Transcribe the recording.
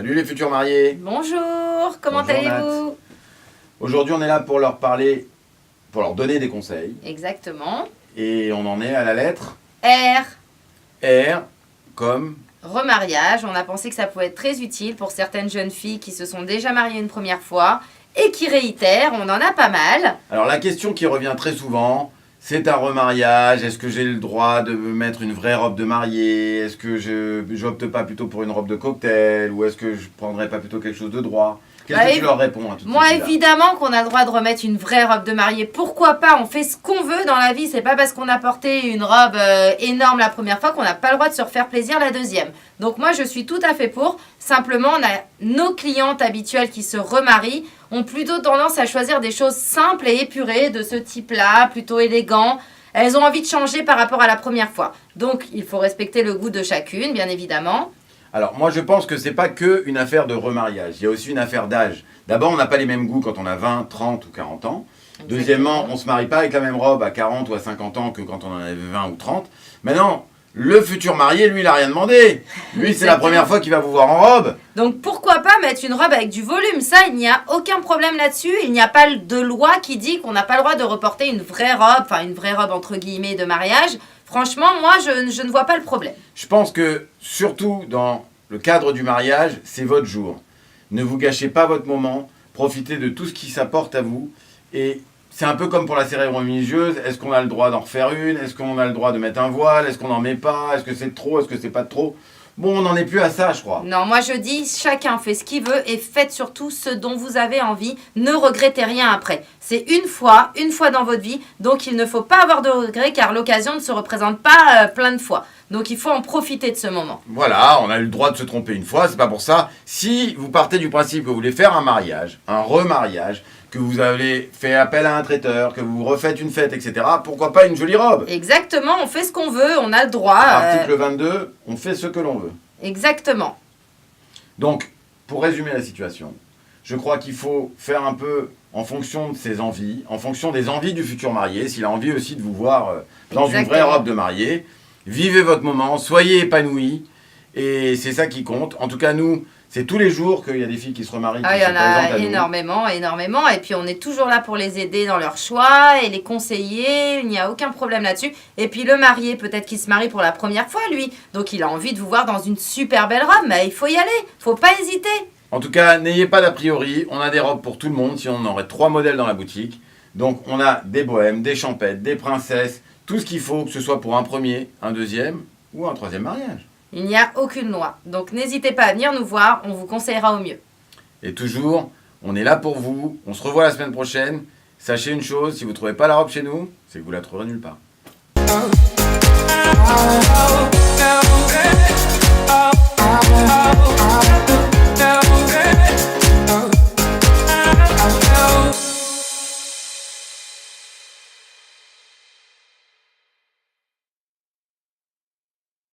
Salut les futurs mariés. Bonjour, comment Bonjour, allez-vous? Aujourd'hui on est là pour leur parler, pour leur donner des conseils. Exactement. Et on en est à la lettre R, R comme... remariage. On a pensé que ça pouvait être très utile pour certaines jeunes filles qui se sont déjà mariées une première fois et qui réitèrent, on en a pas mal. Alors la question qui revient très souvent, c'est un remariage, est-ce que j'ai le droit de me mettre une vraie robe de mariée? Est-ce que je n'opte pas plutôt pour une robe de cocktail? Ou est-ce que je prendrais pas plutôt quelque chose de droit? Qu'est-ce que tu leur réponds à tout ça? Moi, évidemment qu'on a le droit de remettre une vraie robe de mariée. Pourquoi pas? On fait ce qu'on veut dans la vie. C'est pas parce qu'on a porté une robe énorme la première fois qu'on n'a pas le droit de se refaire plaisir la deuxième. Donc moi, je suis tout à fait pour. Simplement, on a nos clientes habituelles qui se remarient ont plutôt tendance à choisir des choses simples et épurées de ce type-là, plutôt élégant. Elles ont envie de changer par rapport à la première fois. Donc, il faut respecter le goût de chacune, bien évidemment. Alors moi je pense que c'est pas que une affaire de remariage, il y a aussi une affaire d'âge. D'abord on n'a pas les mêmes goûts quand on a 20, 30 ou 40 ans. Exactement. Deuxièmement, on se marie pas avec la même robe à 40 ou à 50 ans que quand on en avait 20 ou 30. Maintenant, le futur marié, lui, il a rien demandé. Lui, c'est la première fois qu'il va vous voir en robe. Donc pourquoi pas mettre une robe avec du volume? Ça, il n'y a aucun problème là-dessus. Il n'y a pas de loi qui dit qu'on n'a pas le droit de reporter une vraie robe, enfin une vraie robe entre guillemets de mariage. Franchement, moi, je ne vois pas le problème. Je pense que, surtout dans le cadre du mariage, c'est votre jour. Ne vous gâchez pas votre moment, profitez de tout ce qui s'apporte à vous. Et c'est un peu comme pour la cérémonie religieuse, est-ce qu'on a le droit d'en refaire une? Est-ce qu'on a le droit de mettre un voile? Est-ce qu'on n'en met pas? Est-ce que c'est trop? Est-ce que c'est pas trop? Bon, on n'en est plus à ça, je crois. Non, moi je dis, chacun fait ce qu'il veut et faites surtout ce dont vous avez envie. Ne regrettez rien après. C'est une fois dans votre vie, donc il ne faut pas avoir de regrets car l'occasion ne se représente pas plein de fois. Donc il faut en profiter de ce moment. Voilà, on a eu le droit de se tromper une fois, c'est pas pour ça. Si vous partez du principe que vous voulez faire un mariage, un remariage, que vous avez fait appel à un traiteur, que vous refaites une fête, etc., pourquoi pas une jolie robe? Exactement, on fait ce qu'on veut, on a le droit. Article 22, on fait ce que l'on veut. Exactement. Donc, pour résumer la situation, je crois qu'il faut faire un peu en fonction de ses envies, en fonction des envies du futur marié, s'il a envie aussi de vous voir dans une vraie robe de mariée. Vivez votre moment, soyez épanouis, et c'est ça qui compte. En tout cas, nous, c'est tous les jours qu'il y a des filles qui se remarient. Ah, il y en a énormément. Et puis, on est toujours là pour les aider dans leur choix et les conseiller. Il n'y a aucun problème là-dessus. Et puis, le marié, peut-être qu'il se marie pour la première fois, lui. Donc, il a envie de vous voir dans une super belle robe. Mais il faut y aller. Faut pas hésiter. En tout cas, n'ayez pas d'a priori. On a des robes pour tout le monde. Sinon, on aurait 3 modèles dans la boutique. Donc, on a des bohèmes, des champettes, des princesses. Tout ce qu'il faut, que ce soit pour un premier, un deuxième ou un troisième mariage. Il n'y a aucune loi. Donc, n'hésitez pas à venir nous voir. On vous conseillera au mieux. Et toujours, on est là pour vous. On se revoit la semaine prochaine. Sachez une chose, si vous ne trouvez pas la robe chez nous, c'est que vous la trouverez nulle part.